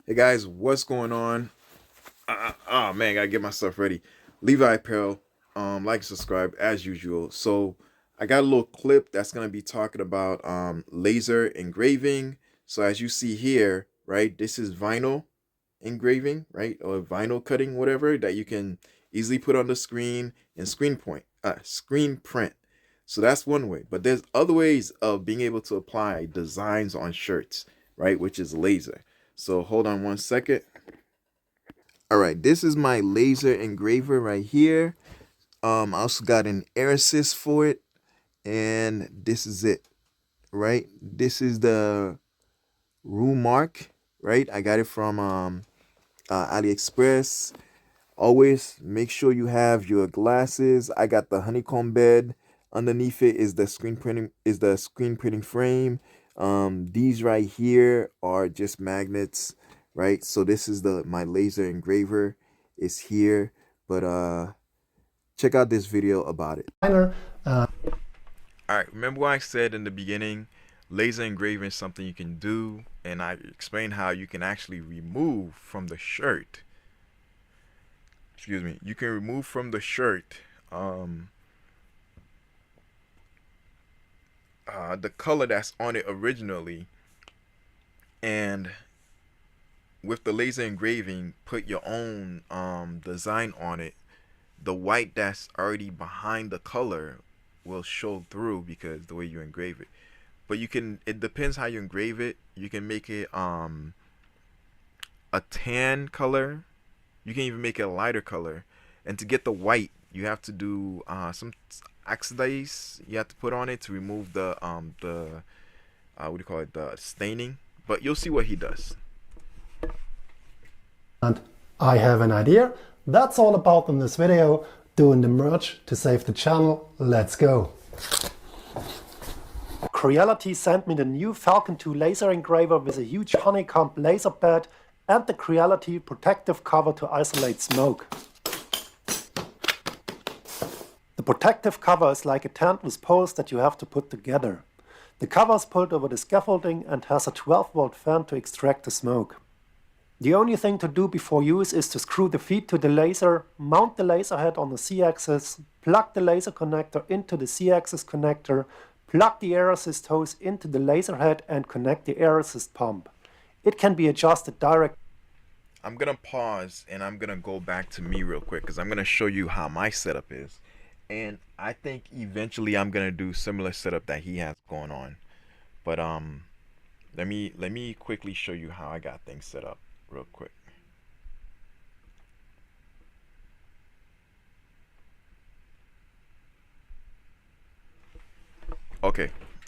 Hey guys, what's going on? Oh man, gotta get myself ready. Levi Apparel, like and subscribe as usual. So I got a little clip that's gonna be talking about laser engraving. So as you see here, right, this is vinyl engraving, right, or vinyl cutting, whatever that you can easily put on the screen and screen print. So that's one way, but there's other ways of being able to apply designs on shirts, right, which is laser. So hold on one second. All right, this is my laser engraver right here. I also got an air assist for it, and this is it, right? This is the room mark, right? I got it from AliExpress. Always make sure you have your glasses. I got the honeycomb bed. Underneath it is the screen printing frame. These right here are just magnets, right? So this is the my laser engraver is here, but check out this video about it. All right, remember what I said in the beginning? Laser engraving is something you can do, and I explained how you can actually remove from the shirt. Excuse me. You can remove from the shirt um, the color that's on it originally, and with the laser engraving, put your own design on it. The white that's already behind the color will show through because the way you engrave it. But you can, it depends how you engrave it. You can make it a tan color. You can even make it a lighter color. And to get the white, you have to do some oxidize. You have to put on it to remove the what do you call it, the staining. But you'll see what he does. And I have an idea. That's all about in this video. Doing the merge to save the channel. Let's go. Creality sent me the new Falcon 2 laser engraver with a huge honeycomb laser bed and the Creality protective cover to isolate smoke. The protective cover is like a tent with poles that you have to put together. The cover is pulled over the scaffolding and has a 12-volt fan to extract the smoke. The only thing to do before use is to screw the feet to the laser, mount the laser head on the Z-axis, plug the laser connector into the Z-axis connector, plug the air assist hose into the laser head and connect the air assist pump. It can be adjusted direct. I'm gonna pause and I'm gonna go back to me real quick because I'm gonna show you how my setup is, and I think eventually I'm gonna do similar setup that he has going on. But let me quickly show you how I got things set up real quick.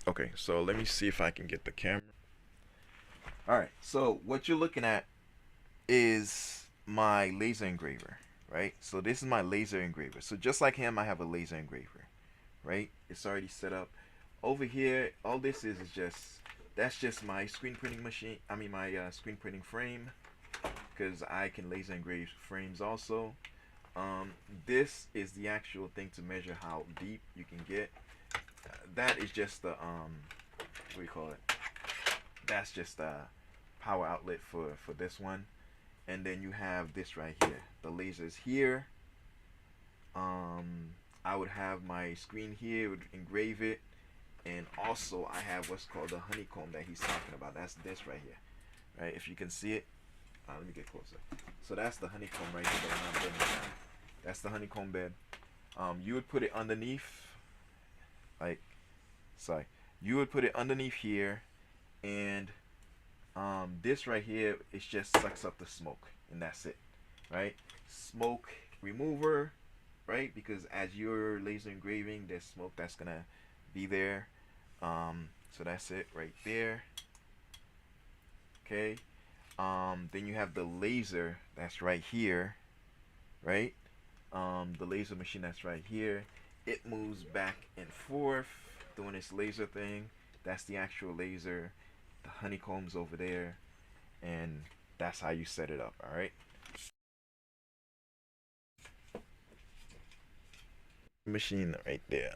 Okay, so let me see if I can get the camera. All right, so what you're looking at is my laser engraver, right? So this is my laser engraver. So just like him, I have a laser engraver, right? It's already set up. Over here, all this is just, that's just my screen printing machine. I mean my screen printing frame, because I can laser engrave frames also. This is the actual thing to measure how deep you can get. That is just the what do you call it? That's just the power outlet for this one. And then you have this right here. The laser's here. I would have my screen here, would engrave it, and also I have what's called the honeycomb that he's talking about. That's this right here, right? If you can see it, let me get closer. So that's the honeycomb right here. That's the honeycomb bed. You would put it underneath, like, sorry, you would put it underneath here, and this right here, it just sucks up the smoke, and that's it, right? Smoke remover, right? Because as you're laser engraving, there's smoke that's gonna be there. So that's it right there. Okay. Then you have the laser that's right here, right? The laser machine that's right here. It moves back and forth doing its laser thing. That's the actual laser. The honeycomb's over there, and that's how you set it up. All right. Machine right there.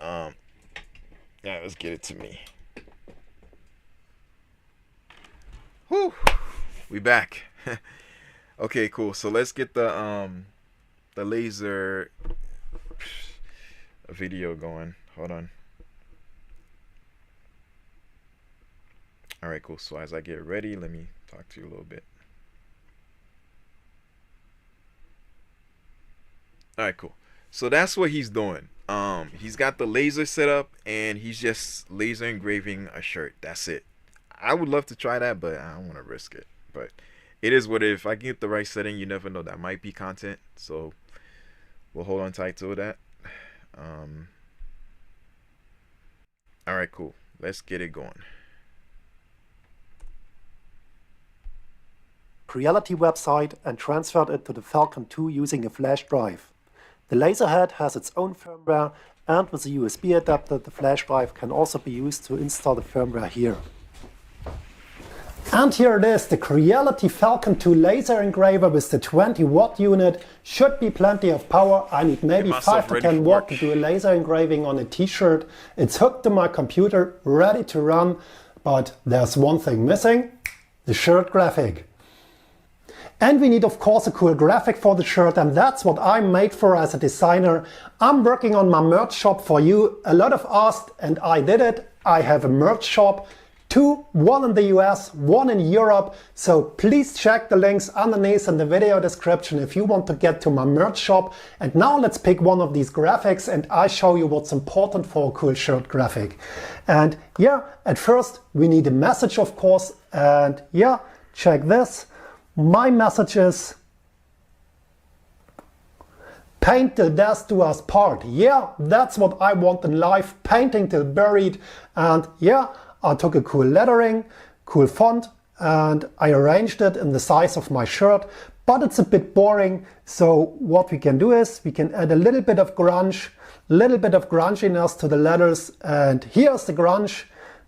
Yeah, let's get it to me. Whew. We back. Okay, cool. So let's get the laser video going. Hold on. All right, cool. So as I get ready, let me talk to you a little bit. All right, cool. So that's what he's doing. He's got the laser set up and he's just laser engraving a shirt. That's it. I would love to try that, but I don't want to risk it. But it is what it is. If I can get the right setting, you never know. That might be content. So we'll hold on tight to that. All right, cool. Let's get it going. Reality website and transferred it to the Falcon 2 using a flash drive. The laser head has its own firmware, and with a USB adapter the flash drive can also be used to install the firmware here. And here it is, the Creality Falcon 2 laser engraver with the 20-watt unit. Should be plenty of power. I need maybe 5 to 10 watt to do a laser engraving on a t-shirt. It's hooked to my computer, ready to run, but there's one thing missing, the shirt graphic. And we need, of course, a cool graphic for the shirt, and that's what I'm made for as a designer. I'm working on my merch shop for you. A lot of asked, and I did it. I have a merch shop, one in the US, one in Europe. So please check the links underneath in the video description if you want to get to my merch shop. And now let's pick one of these graphics and I show you what's important for a cool shirt graphic. And yeah, at first we need a message, of course. And yeah, check this. My message is, paint till death do us part. Yeah, that's what I want in life, painting till buried. And yeah, I took a cool lettering, cool font, and I arranged it in the size of my shirt, but it's a bit boring. So what we can do is we can add a little bit of grunge, grunginess to the letters. And here's the grunge.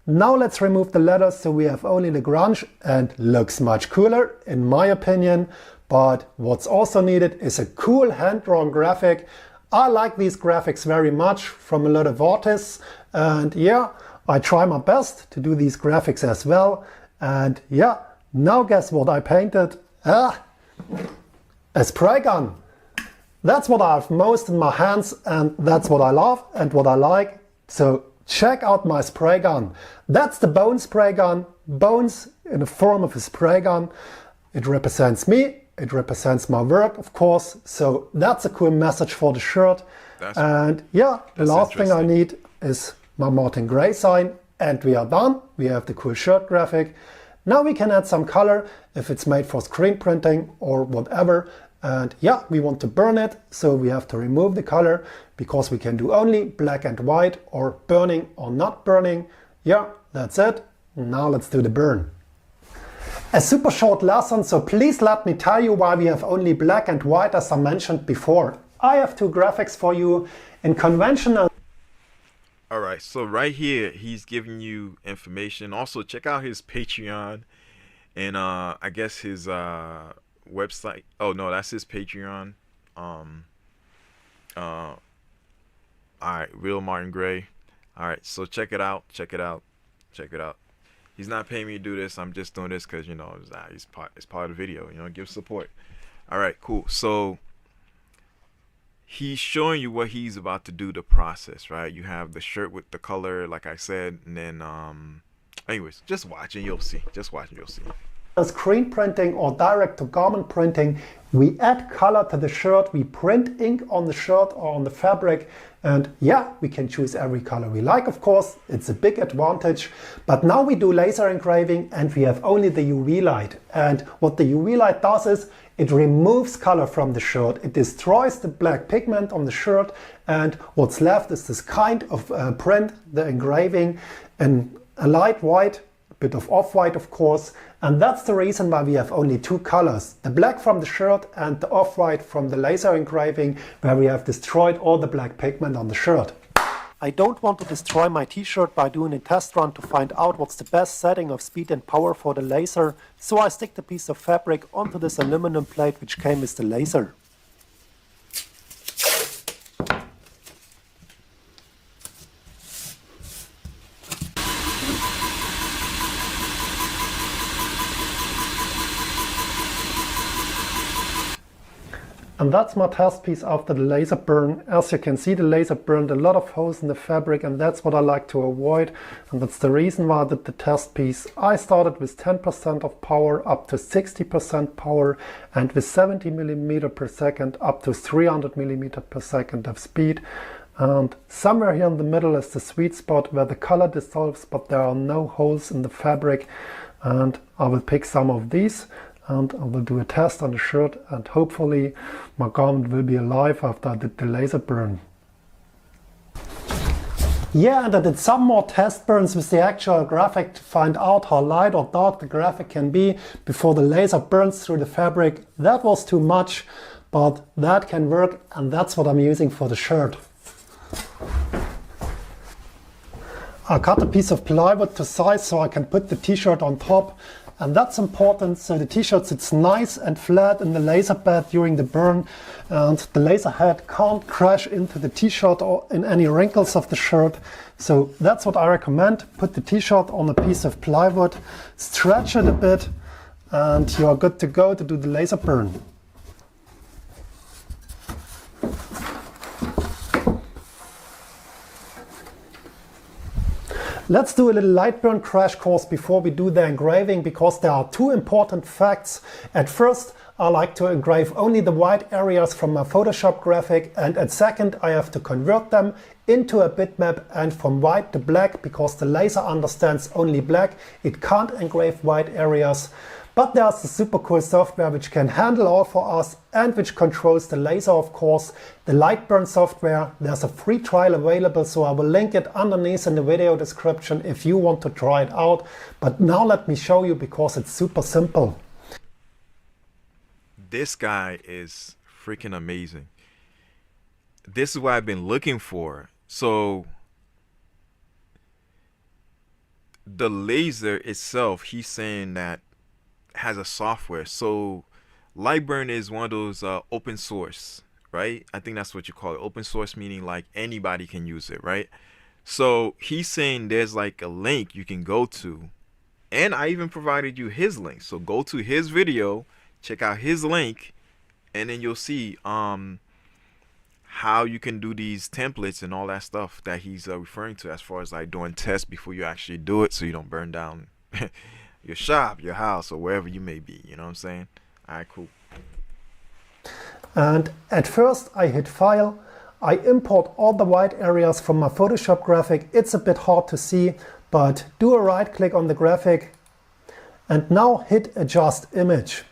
Now let's remove the letters so we have only the grunge, and looks much cooler in my opinion. But what's also needed is a cool hand-drawn graphic. I like these graphics very much from a lot of artists, and yeah, I try my best to do these graphics as well. And yeah, now guess what I painted? A spray gun. That's what I have most in my hands, and that's what I love and what I like. So check out my spray gun. That's the bone spray gun. Bones in the form of a spray gun. It represents me. It represents my work, of course. So that's a cool message for the shirt. And yeah, the last thing I need is my Martin Gray sign. And we are done. We have the cool shirt graphic. Now we can add some color if it's made for screen printing or whatever. And yeah, we want to burn it, so we have to remove the color because we can do only black and white or burning or not burning. Yeah, that's it. Now let's do the burn. A super short lesson, so please let me tell you why we have only black and white as I mentioned before. I have two graphics for you in conventional. Alright, so right here he's giving you information. Also check out his Patreon and I guess his website. Oh no, that's his Patreon. Alright, Real Martin Gray. Alright, so check it out. He's not paying me to do this. I'm just doing this because, you know, it's part of the video. You know, give support. Alright, cool. So he's showing you what he's about to do, the process, right? You have the shirt with the color, like I said, and then anyways, just watch and you'll see. Screen printing or direct to garment printing, we add color to the shirt, we print ink on the shirt or on the fabric, and yeah, we can choose every color we like, of course. It's a big advantage. But now we do laser engraving and we have only the UV light. And what the UV light does is it removes color from the shirt. It destroys the black pigment on the shirt, and what's left is this kind of print, the engraving, in a light white, a bit of off-white of course, and that's the reason why we have only two colors, the black from the shirt and the off-white from the laser engraving, where we have destroyed all the black pigment on the shirt. I don't want to destroy my t-shirt by doing a test run to find out what's the best setting of speed and power for the laser, so I stick the piece of fabric onto this aluminum plate which came with the laser. And that's my test piece after the laser burn. As you can see, the laser burned a lot of holes in the fabric, and that's what I like to avoid. And that's the reason why I did the test piece. I started with 10% of power up to 60% power, and with 70 millimeter per second up to 300 millimeter per second of speed. And somewhere here in the middle is the sweet spot where the color dissolves, but there are no holes in the fabric. And I will pick some of these, and I will do a test on the shirt, and hopefully my garment will be alive after I did the laser burn. Yeah, and I did some more test burns with the actual graphic to find out how light or dark the graphic can be before the laser burns through the fabric. That was too much, but that can work, and that's what I'm using for the shirt. I cut a piece of plywood to size so I can put the t-shirt on top, and that's important so the t-shirt sits nice and flat in the laser bed during the burn, and the laser head can't crash into the t-shirt or in any wrinkles of the shirt. So that's what I recommend. Put the t-shirt on a piece of plywood, stretch it a bit, and you are good to go to do the laser burn. Let's do a little light burn crash course before we do the engraving, because there are two important facts. At first, I like to engrave only the white areas from my Photoshop graphic, and at second, I have to convert them into a bitmap and from white to black, because the laser understands only black. It can't engrave white areas. But there's the super cool software which can handle all for us and which controls the laser, of course. The Lightburn software, there's a free trial available, so I will link it underneath in the video description if you want to try it out. But now let me show you, because it's super simple. This guy is freaking amazing. This is what I've been looking for. So the laser itself, he's saying that has a software. So Lightburn is one of those open source, right? I think that's what you call it. Open source meaning like anybody can use it, right? So he's saying there's like a link you can go to, and I even provided you his link. So go to his video, check out his link, and then you'll see how you can do these templates and all that stuff that he's referring to, as far as like doing tests before you actually do it, so you don't burn down your shop, your house, or wherever you may be. You know what I'm saying? All right, cool. And at first I hit File. I import all the white areas from my Photoshop graphic. It's a bit hard to see, but do a right click on the graphic and now hit Adjust Image.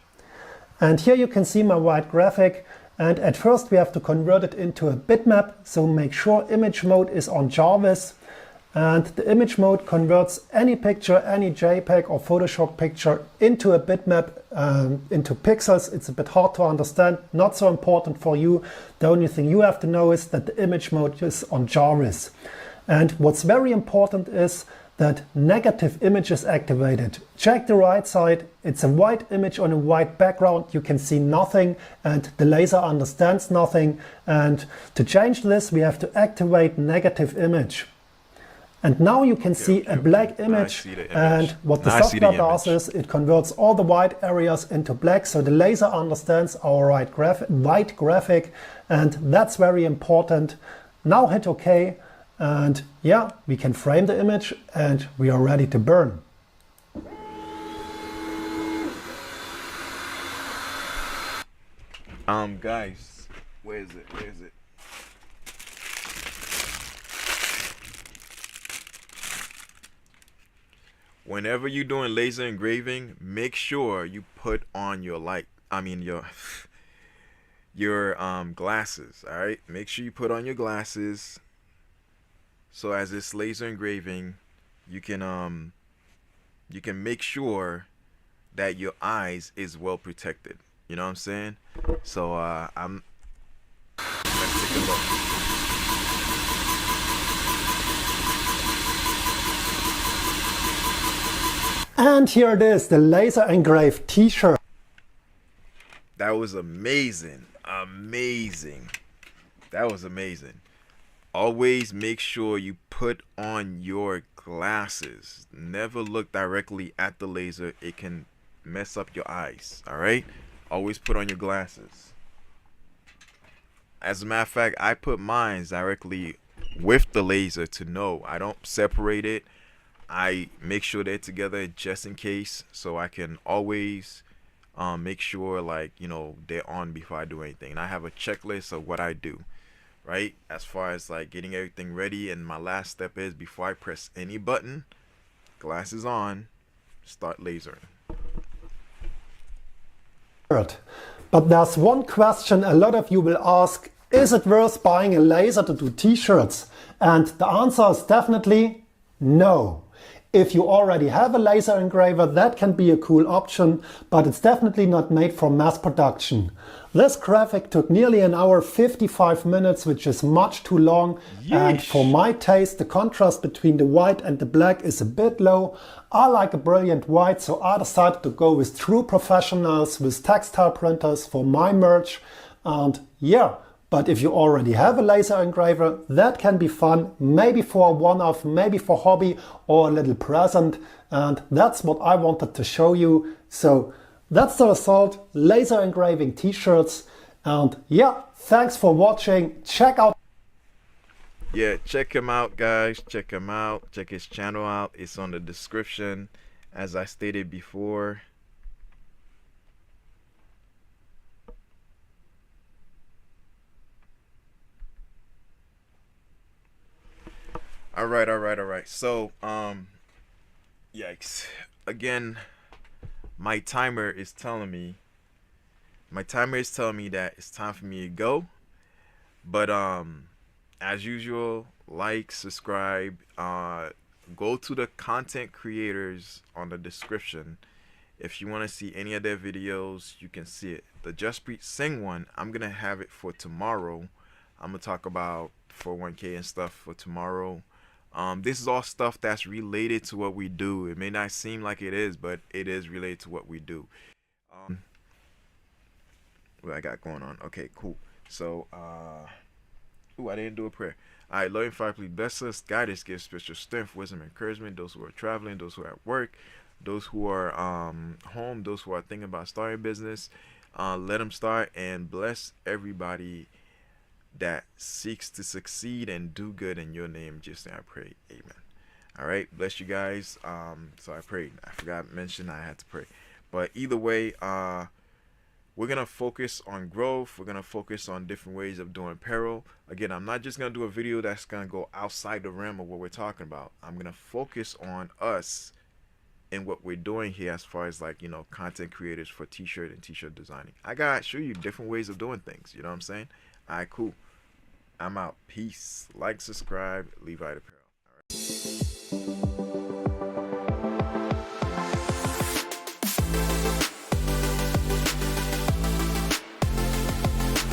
And here you can see my white graphic. And at first we have to convert it into a bitmap. So make sure image mode is on Jarvis. And the image mode converts any picture, any JPEG or Photoshop picture into a bitmap, into pixels. It's a bit hard to understand, not so important for you. The only thing you have to know is that the image mode is on Jarvis. And what's very important is that negative image is activated. Check the right side. It's a white image on a white background. You can see nothing and the laser understands nothing. And to change this, we have to activate negative image. And now you can see a black image, and what the software does is it converts all the white areas into black, so the laser understands our white graphic, and that's very important. Now hit OK, and yeah, we can frame the image and we are ready to burn. Guys, where is it? Whenever you're doing laser engraving, make sure you put on your your glasses. All right, make sure you put on your glasses, so as it's laser engraving, you can make sure that your eyes is well protected. You know what I'm saying? So let's take a look. And here it is, the laser engraved t-shirt. That was amazing. That was amazing. Always make sure you put on your glasses. Never look directly at the laser. It can mess up your eyes. All right? Always put on your glasses. As a matter of fact, I put mine directly with the laser to know. I don't separate it. I make sure they're together just in case, so I can always make sure, like, they're on before I do anything. And I have a checklist of what I do, right? As far as like getting everything ready, and my last step is before I press any button, glasses on, start lasering. But there's one question a lot of you will ask: is it worth buying a laser to do t-shirts? And the answer is definitely no. If you already have a laser engraver, that can be a cool option, but it's definitely not made for mass production. This graphic took nearly an hour 55 minutes, which is much too long. Yeesh. And for my taste, the contrast between the white and the black is a bit low. I like a brilliant white, so I decided to go with true professionals with textile printers for my merch. And yeah, but if you already have a laser engraver, that can be fun, maybe for a one-off, maybe for hobby or a little present. And that's what I wanted to show you. So that's the result, laser engraving t-shirts. And yeah, thanks for watching. Check out. Yeah, check him out, guys. Check him out. Check his channel out. It's on the description, as I stated before. All right. So, yikes. Again, my timer is telling me that it's time for me to go. But as usual, like, subscribe, go to the content creators on the description. If you want to see any of their videos, you can see it. The Justpreet Singh one, I'm gonna have it for tomorrow. I'm gonna talk about 401k and stuff for tomorrow. This is all stuff that's related to what we do. It may not seem like it is, but it is related to what we do. What I got going on? Okay, cool. So, I didn't do a prayer. All right, Lord and Father, please bless us, guide us, give spiritual strength, wisdom, encouragement. Those who are traveling, those who are at work, those who are home, those who are thinking about starting business, let them start, and bless everybody that seeks to succeed and do good in your name. Just I pray, amen. All right, bless you guys. So I prayed. I forgot to mention I had to pray, but either way, we're gonna focus on growth. We're gonna focus on different ways of doing apparel. Again, I'm not just gonna do a video that's gonna go outside the realm of what we're talking about. I'm gonna focus on us and what we're doing here, as far as, like, content creators for t-shirt and t-shirt designing. I gotta show you different ways of doing things. You know what I'm saying? All right, cool. I'm out. Peace. Like, subscribe, Levi Apparel. All right.